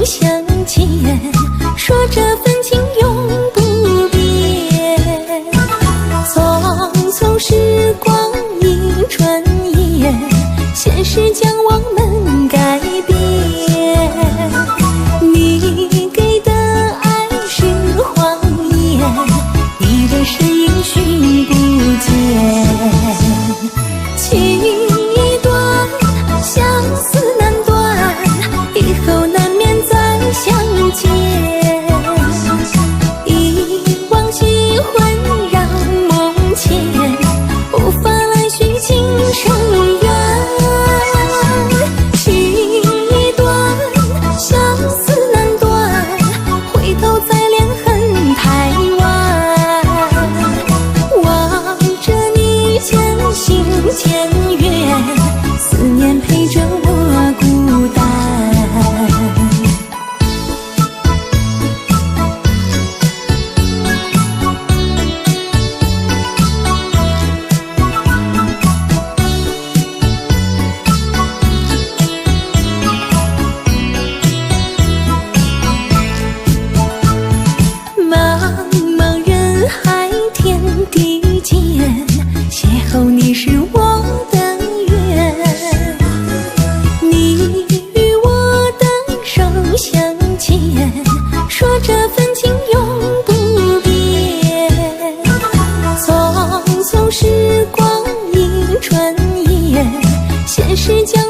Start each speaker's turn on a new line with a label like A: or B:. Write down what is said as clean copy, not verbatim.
A: 相见，说这份情永不变。匆匆时光一转眼，现实将我们改变。你给的爱是谎言，你的身影寻不见。情已断，相思难断，以后难免再相见。一往昔浑然梦前，无法来续今生缘。情已断，相思难断，回头再恋恨太晚。望着你渐行渐远，思念陪着我孤单。茫茫人海天地间，邂逅你是我的缘。你与我单手相牵，说这份情永不变。匆匆时光一转眼，现实将